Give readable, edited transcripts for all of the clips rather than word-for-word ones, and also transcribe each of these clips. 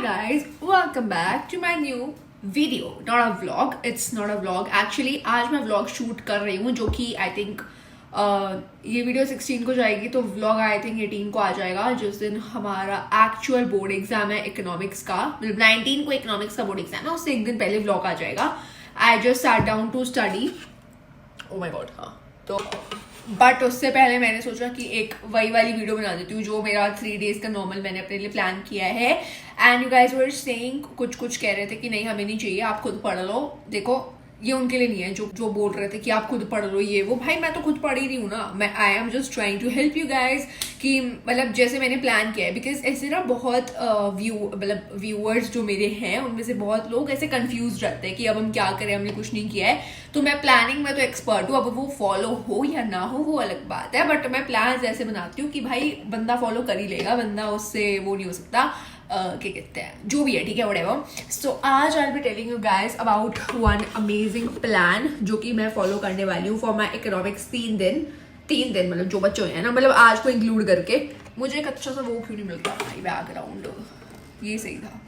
guys, welcome back to my new video. Not a vlog, it's not a vlog. Actually आज मैं vlog shoot कर रही हूँ जो कि I think ये वीडियो 16 को जाएगी तो vlog I think 18 को आ जाएगा जिस दिन हमारा actual बोर्ड एग्जाम है इकोनॉमिक्स का, मतलब 19 को इकोनॉमिक्स का बोर्ड एग्जाम है, उससे एक दिन पहले vlog आ जाएगा. I just sat down to study. Oh my god, हाँ तो बट उससे पहले मैंने सोचा कि एक वही वाली वीडियो बना देती हूँ जो मेरा 3 days का नॉर्मल मैंने अपने लिए प्लान किया है. And you guys were saying कुछ कह रहे थे कि नहीं हमें नहीं चाहिए, आप खुद पढ़ लो. देखो ये उनके लिए नहीं है जो बोल रहे थे कि आप खुद पढ़ लो ये वो. भाई मैं तो खुद पढ़ ही रही हूँ ना. मैं I am just trying to help you guys कि मतलब जैसे मैंने प्लान किया है. बिकॉज ऐसे ना बहुत व्यूअर्स जो मेरे हैं उनमें से बहुत लोग ऐसे कंफ्यूज रहते हैं कि अब हम क्या करें, हमने कुछ नहीं किया है. तो मैं प्लानिंग में तो एक्सपर्ट हूँ. अब वो फॉलो हो या ना हो वो अलग बात है, बट मैं प्लान ऐसे बनाती हूँ कि भाई बंदा फॉलो कर ही लेगा, बंदा उससे वो नहीं हो सकता. क्या कहते हैं जो भी है, ठीक है व्हाटएवर. सो आज आई will be telling you guys about one amazing plan जो कि मैं फॉलो करने वाली हूँ फॉर माई इकोनॉमिक्स. 3 दिन मतलब जो बच्चे हुए हैं ना, मतलब आज को इंक्लूड करके. मुझे एक अच्छा सा वो क्यों नहीं मिलता भाई बैकग्राउंड, ये सही था.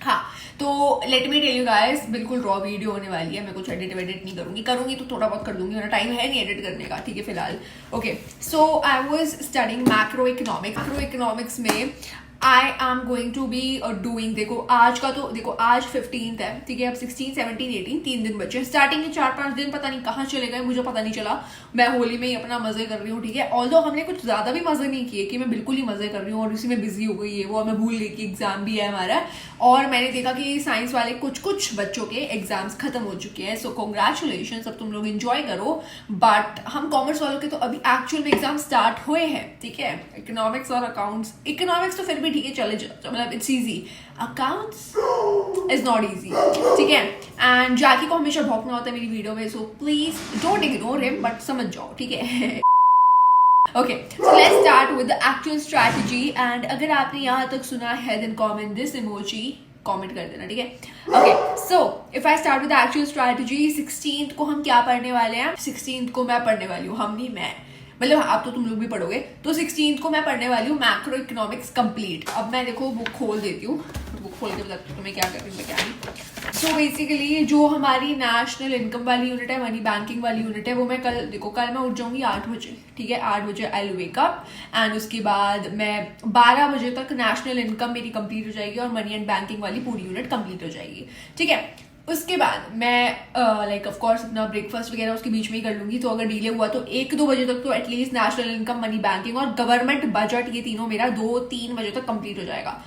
हाँ तो let me tell you guys, बिल्कुल रॉ वीडियो होने वाली है. मैं कुछ एडिट नहीं करूंगी तो थोड़ा बहुत कर दूंगी, मेरा टाइम है नहीं एडिट करने का, ठीक है फिलहाल. Okay so I was studying macro economics में I am going to be doing. देखो आज का तो देखो आज 15th है, ठीक है. अब 16, 17, 18 3 दिन बचे. स्टार्टिंग के 4-5 दिन पता नहीं कहाँ चले गए, मुझे पता नहीं चला. मैं होली में ही अपना मजे कर रही हूँ, ठीक है. ऑल्दो हमने कुछ ज्यादा भी मजे नहीं किए कि मैं बिल्कुल ही मजे कर रही हूँ और उसी में बिजी हो गई है वो. मैं भूल गई कि एग्जाम भी है हमारा. और मैंने देखा कि साइंस वाले कुछ बच्चों के एग्जाम्स खत्म हो चुके हैं. सो कॉन्ग्रेचुलेशन, अब तुम लोग एंजॉय करो. बट हम कॉमर्स वालों के तो अभी एक्चुअल में एग्जाम स्टार्ट हुए हैं, ठीक है. इकोनॉमिक्स और अकाउंट्स, इकोनॉमिक्स तो फिर भी ठीक है चले, मतलब it's easy. Accounts is not easy, ठीक है. एंड जाकी को हमेशा भौंकना होता है मेरी वीडियो में, so please don't ignore him, but समझ जाओ, ठीक है. Okay, so let's start with the actual strategy. And अगर आपने यहाँ तक सुना है then comment this emoji, comment कर देना, ठीक है. Okay, so if I start with the actual strategy, 16th को हम क्या पढ़ने वाले हैं? 16th को मैं पढ़ने वाली हूँ, हम नहीं मैं, मतलब आप तो तुम लोग भी पढ़ोगे. तो 16th को मैं पढ़ने वाली हूँ मैक्रो इकोनॉमिक्स कंप्लीट. अब मैं देखो बुक खोल देती हूँ, बुक खोल के बताती हूँ तुम्हें क्या कर रही हूँ मैं क्या नहीं. सो बेसिकली जो हमारी नेशनल इनकम वाली यूनिट है, मनी बैंकिंग वाली यूनिट है, वो मैं कल मैं उठ जाऊंगी 8 बजे, ठीक है. 8 बजे I will wake up and उसके बाद मैं 12 बजे तक नेशनल इनकम मेरी कंप्लीट हो जाएगी और मनी एंड बैंकिंग वाली पूरी यूनिट कंप्लीट हो जाएगी, ठीक है. उसके बाद मैं लाइक ऑफ कोर्स अपना ब्रेकफास्ट वगैरह उसके बीच में ही कर लूंगी. तो अगर डिले हुआ तो 1-2 बजे तक तो at least national income, money banking और गवर्नमेंट बजट, ये तीनों मेरा 2-3 बजे तक कंप्लीट हो जाएगा.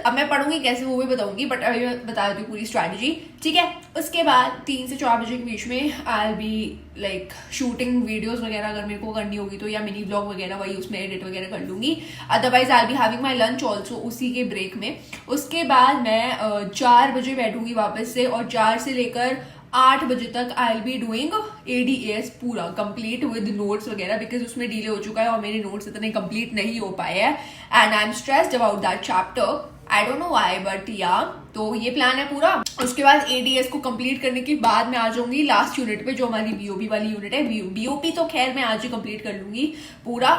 अब मैं पढ़ूंगी कैसे वो भी बताऊंगी, बट अभी मैं बता देती हूँ पूरी स्ट्रैटेजी, ठीक है. उसके बाद 3 से 4 बजे के बीच में आई will be like shooting videos वगैरह अगर मेरे को करनी होगी तो, या मिनी ब्लॉग वगैरह वही उसमें एडिट वगैरह कर लूंगी. Otherwise I will be having my lunch also उसी के ब्रेक में. उसके बाद मैं 4 बजे बैठूंगी वापस से और 4 से लेकर 8 बजे तक आई विल बी डूइंग ADAS पूरा कंप्लीट विद नोट्स वगैरह, बिकॉज उसमें डिले हो चुका है और मेरे नोट्स इतने कंप्लीट नहीं हो पाए हैं and I am stressed about that chapter. I don't know why but या तो ये प्लान है पूरा. उसके बाद ADS को कंप्लीट करने के बाद मैं आ जाऊंगी लास्ट यूनिट पे जो हमारी BOP वाली यूनिट है. BOP तो खैर मैं आज ही कंप्लीट कर लूंगी पूरा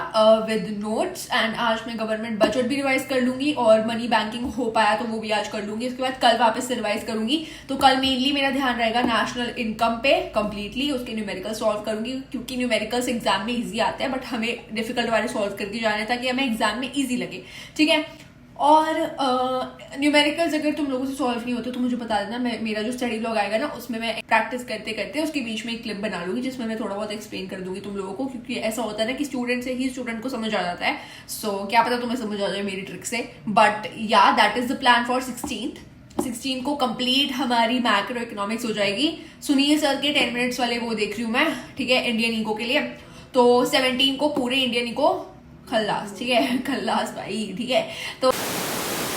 विद नोट्स. एंड आज मैं गवर्नमेंट बजट भी रिवाइज कर लूंगी और मनी बैंकिंग हो पाया तो वो भी आज कर लूंगी. उसके बाद कल वापस से रिवाइज करूंगी. तो कल मेनली मेरा ध्यान रहेगा नेशनल इनकम पे कंप्लीटली. उसके न्यूमेरिकल सॉल्व करूंगी क्योंकि न्यूमेरिकल्स एग्जाम में ईजी आते हैं बट हमें डिफिकल्ट वाले सॉल्व करके जाना है ताकि हमें एग्जाम में ईजी लगे, ठीक है. और न्यूमेरिकल्स अगर तुम लोगों से सॉल्व नहीं होते तो मुझे बता देना. मेरा जो स्टडी ब्लॉग आएगा ना उसमें मैं प्रैक्टिस करते करते उसके बीच में एक क्लिप बना लूंगी जिसमें मैं थोड़ा बहुत एक्सप्लेन कर दूंगी तुम लोगों को, क्योंकि ऐसा होता है ना कि स्टूडेंट से ही स्टूडेंट को समझ आ जाता है. सो क्या पता तुम्हें समझ आ जाए मेरी ट्रिक से. बट या that is the plan for 16th को कंप्लीट हमारी मैक्रो इकोनॉमिक्स हो जाएगी. सुनील सर के 10 मिनट्स वाले वो देख रही हूँ मैं, ठीक है, इंडियन इको के लिए. तो 17 को पूरे इंडियन इको खल्लास, ठीक है, खल्लास भाई, ठीक है. तो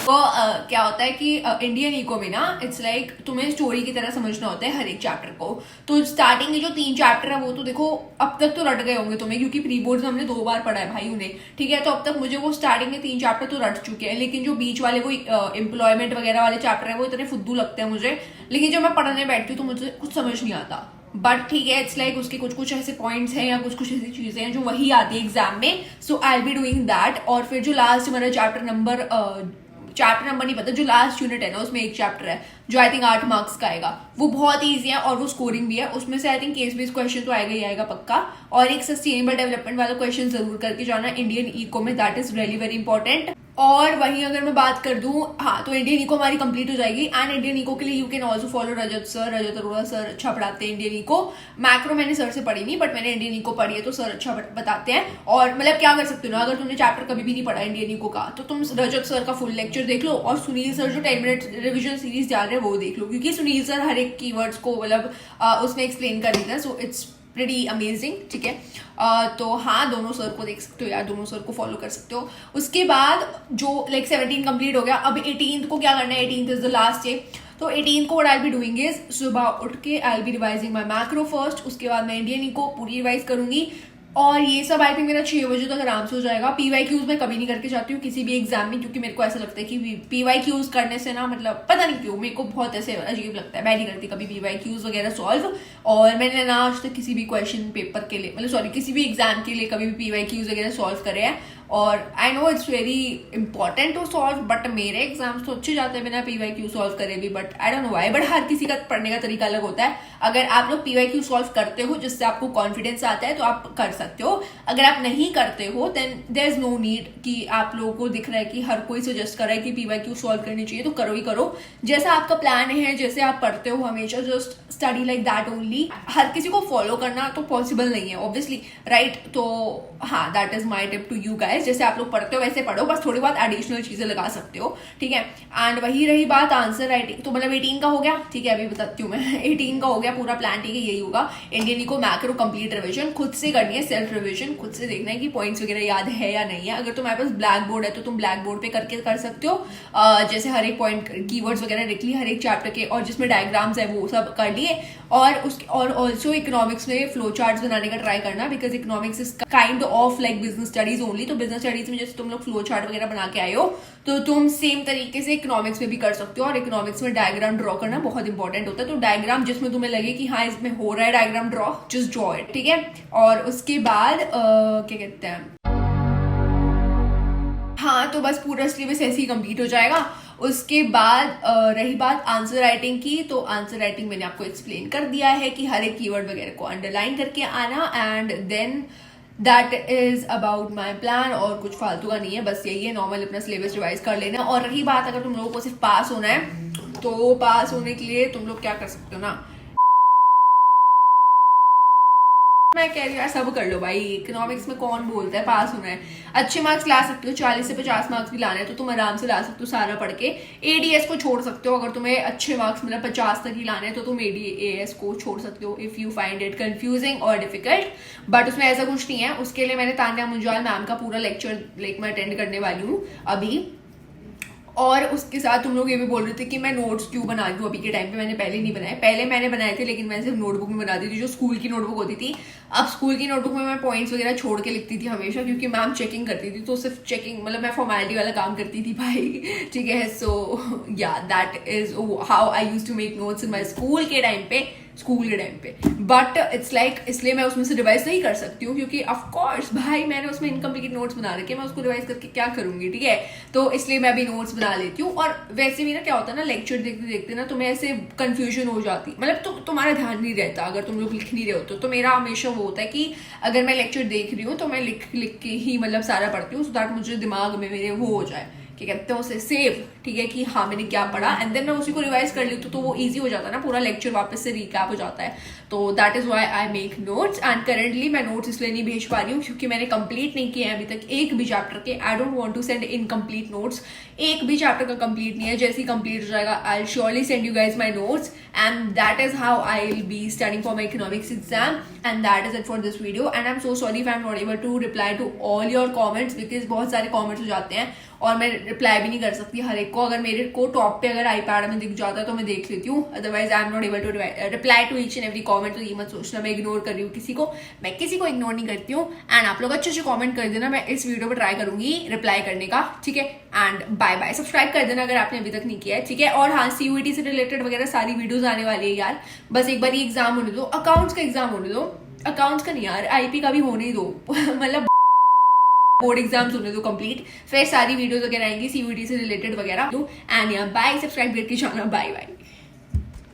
क्या होता है कि इंडियन इको में ना इट्स लाइक तुम्हें स्टोरी की तरह समझना होता है हर एक चैप्टर को. तो स्टार्टिंग के जो 3 चैप्टर है वो तो देखो अब तक तो रट गए होंगे तुम्हें, क्योंकि प्री बोर्ड्स हमने 2 बार पढ़ा है भाई उन्हें, ठीक है. तो अब तक मुझे वो स्टार्टिंग के 3 चैप्टर तो रट चुके हैं, लेकिन जो बीच वाले वो एम्प्लॉयमेंट वगैरह वाले चैप्टर है वो इतने फुद्दू लगते हैं मुझे. लेकिन जब मैं पढ़ने बैठती हूँ तो मुझे कुछ समझ नहीं आता. बट ठीक है, इट्स लाइक उसके कुछ ऐसे पॉइंट्स हैं या कुछ ऐसी चीजें हैं जो वही आती है एग्जाम में. So I will be doing that. और फिर जो लास्ट हमारा चैप्टर नंबर नहीं पता, जो लास्ट यूनिट है ना उसमें एक चैप्टर है जो आई थिंक 8 मार्क्स का आएगा, वो बहुत ईजी है और वो स्कोरिंग भी है, उसमें से I think case based question तो आएगा ही आएगा पक्का। और एक सस्टेनेबल डेवलपमेंट वाला क्वेश्चन जरूर करके जाना इंडियन इको में, that is really very important. और वहीं अगर मैं बात कर दूं, हाँ तो इंडियन इको हमारी कंप्लीट हो जाएगी। एंड इंडियन इको के लिए you can also follow Rajat sir, Rajat Arora sir अच्छा पढ़ाते हैं इंडियन इको। मैक्रो मैंने सर से पढ़ी नहीं, बट मैंने इंडियन इको पढ़ी है तो सर अच्छा बताते हैं। और मतलब क्या कर सकते हो ना, अगर तुमने चैप्टर कभी भी नहीं पढ़ा इंडियन इको का तो तुम रजत सर का फुल लेक्चर देख लो, और सुनील सर जो 10 मिनट रिविजन सीरीज डाल रहे हैं वो देख लो, क्योंकि सुनील सर हर एक कीवर्ड्स को मतलब उसमें एक्सप्लेन कर देता है, सो इट्स प्रीटी अमेजिंग, ठीक है। तो हाँ, दोनों सर को देख सकते हो यार, दोनों सर को फॉलो कर सकते हो। उसके बाद जो लाइक 17 कंप्लीट हो गया, अब 18th को क्या करना है, 18th is the last day. तो 18th को what I will be doing is सुबह उठ के आई will B revising my macro first, उसके बाद मैं इंडियन इको पूरी रिवाइज करूंगी, और ये सब आई थिंक मेरा 6 बजे तक आराम से हो जाएगा। PYQs मैं कभी नहीं करके जाती हूँ किसी भी एग्जाम में, क्योंकि मेरे को ऐसा लगता है कि PYQs करने से ना, मतलब पता नहीं क्यों मेरे को बहुत ऐसे अजीब लगता है, मैं नहीं करती कभी PYQs वगैरह सॉल्व। और मैंने ना आज तक किसी भी क्वेश्चन पेपर के लिए, मतलब सॉरी किसी भी एग्जाम के लिए कभी भी PYQs वगैरह सॉल्व करे हैं। और I know it's very important to solve, but मेरे एग्जाम्स तो अच्छे जाते हैं बिना PYQ सॉल्व करे भी, but I don't know why, but हर किसी का पढ़ने का तरीका अलग होता है। अगर आप लोग PYQ सॉल्व करते हो जिससे आपको कॉन्फिडेंस आता है तो आप कर सकते हो, अगर आप नहीं करते हो then there is no need कि आप लोगों को दिख रहा है कि हर कोई सजेस्ट कर रहा है कि PYQ सॉल्व करनी चाहिए तो करो ही करो, जैसा आपका प्लान है, जैसे आप पढ़ते हो हमेशा just study like that only. हर किसी को फॉलो करना तो पॉसिबल नहीं है ऑब्वियसली, राइट। तो हाँ, that is my tip to you guys, जैसे आप लोग पढ़ते हो वैसे पढ़ो, बस थोड़ी बहुत एडिशनल चीजें लगा सकते हो, ठीक है। एंड वही रही बात आंसर राइटिंग, तो मतलब 18 का हो गया, ठीक है, अभी बताती हूँ मैं। 18 का हो गया पूरा प्लान, ठीक है, यही होगा। Indian eco macro complete revision खुद से करनी है, सेल्फ रिविजन खुद से देखना है कि पॉइंट्स वगैरह याद है या नहीं है। अगर तुम्हारे पास ब्लैक बोर्ड है तो तुम ब्लैक बोर्ड पे करके कर सकते हो, जैसे हर एक पॉइंट कीवर्ड्स वगैरह लिख ली हर एक चैप्टर के, और जिसमें डायग्राम्स है वो सब कर लिए। और ऑल्सो इकोनॉमिक्स में फ्लो चार्ट्स बनाने का ट्राई करना, because economics is kind of like business studies only. तो बिजनेस स्टडीज में जैसे तुम लोग फ्लो चार्ट वगैरह बना के आए हो, तो तुम सेम तरीके से इकोनॉमिक्स में भी कर सकते हो। और इकोनॉमिक्स में डायग्राम ड्रॉ करना बहुत इंपॉर्टेंट होता है, तो डायग्राम जिसमें तुम्हें लगे कि हाँ इसमें हो रहा है diagram draw, just draw it, ठीक है। और उसके बाद क्या कहते हैं, हाँ तो बस पूरा सिलेबस ऐसे ही कंप्लीट हो जाएगा। उसके बाद रही बात आंसर राइटिंग की, तो आंसर राइटिंग मैंने आपको एक्सप्लेन कर दिया है कि हर एक कीवर्ड वगैरह को अंडरलाइन करके आना, and then that is about my plan. और कुछ फालतू का नहीं है, बस यही है, नॉर्मल अपना सिलेबस रिवाइज कर लेना। और रही बात अगर तुम लोगों को सिर्फ पास होना है, तो पास होने के लिए तुम लोग क्या कर सकते हो ना, मैं कह रही हूँ सब कर लो भाई, इकोनॉमिक्स में कौन बोलता है पास होना है। अच्छे मार्क्स ला सकते हो, 40 से 50 मार्क्स भी लाने हैं तो तुम आराम से ला सकते हो सारा पढ़ के। ADS को छोड़ सकते हो, अगर तुम्हें अच्छे मार्क्स मतलब 50 तक ही लाने हैं तो तुम ADS को छोड़ सकते हो if you find it confusing और डिफिकल्ट। बट उसमें ऐसा कुछ नहीं है, उसके लिए मैंने तान्या मुंजाल मैम का पूरा लेक्चर लाइक मैं अटेंड करने वाली हूँ अभी। और उसके साथ तुम लोग ये भी बोल रहे थे कि मैं नोट्स क्यों बना रही हूँ अभी के टाइम पे, मैंने पहले नहीं बनाए, पहले मैंने बनाए थे लेकिन मैंने सिर्फ नोटबुक में बना दी थी, जो स्कूल की नोटबुक होती थी। अब स्कूल की नोटबुक में मैं पॉइंट्स वगैरह छोड़ के लिखती थी हमेशा, क्योंकि मैम चेकिंग करती थी, तो सिर्फ चेकिंग मतलब मैं फॉर्मेलिटी वाला काम करती थी भाई, ठीक है। सो या that is how I used to make notes in my school के टाइम पे। बट इट्स लाइक इसलिए मैं उसमें से रिवाइज नहीं कर सकती हूँ, क्योंकि ऑफकोर्स भाई मैंने उसमें इनकम्प्लीट नोट्स बना रखे, मैं उसको रिवाइज करके क्या करूंगी, ठीक है। तो इसलिए मैं भी नोट्स बना लेती हूँ। और वैसे भी ना क्या होता है ना, लेक्चर देखते देखते ना तुम्हें ऐसे कंफ्यूजन हो जाती, मतलब तुम्हारा ध्यान नहीं रहता अगर तुम लोग लिख नहीं रहे हो तो मेरा हमेशा वो होता है कि अगर मैं लेक्चर देख रही हूँ तो मैं लिख के ही मतलब सारा पढ़ती हूँ, सो दैट मुझे दिमाग में मेरे वो हो जाए, क्या कहते हैं उसे, सेव, ठीक है, कि हाँ मैंने क्या पढ़ा, एंड देन मैं उसी को रिवाइज कर लेती हूँ तो वो इजी हो जाता है ना, पूरा लेक्चर वापस से रिकैप हो जाता है। तो that is why I make notes. And currently मैं नोट्स इसलिए नहीं भेज पा रही हूँ क्योंकि मैंने कंप्लीट नहीं किया है अभी तक एक भी चैप्टर के। I don't want to send incomplete notes, एक भी चैप्टर का कंप्लीट नहीं है। जैसे ही कंप्लीट हो जाएगा I will surely send you guys my notes, and that is how I will be studying for my economics exam, and that is it for this video. And I am so sorry if I am not able to reply to all your comments, because बहुत सारे comments हो जाते हैं और मैं reply भी नहीं कर सकती हर एक को। अगर मेरे को टॉप पे अगर आईपैड में दिख जाता है तो मैं देख लेती हूँ, otherwise I am not able to reply to each and every comment. तो ये मत सोचना मैं इग्नोर कर रही हूँ किसी को, मैं किसी को इग्नोर नहीं करती हूँ। एंड आप लोग अच्छे अच्छे कॉमेंट कर देना, मैं इस वीडियो पर ट्राई करूंगी रिप्लाई करने का, ठीक है। एंड बाय बाय, सब्सक्राइब कर देना अगर आपने अभी तक नहीं किया है, ठीक है। और हाँ, CUET से रिलेटेड वगैरह सारी वीडियोज आने वाली है यार, बस एक बार ये एग्जाम होने दो, अकाउंट्स का एग्जाम होने दो, अकाउंट्स का नहीं यार, IP का भी होने ही दो मतलब बोर्ड एग्जाम्स होने दो कंप्लीट, फिर सारी वीडियोस वगैरह आएंगी CUET से रिलेटेड वगैरह। एंड या बाय, सब्सक्राइब करके जाना, बाय बाय।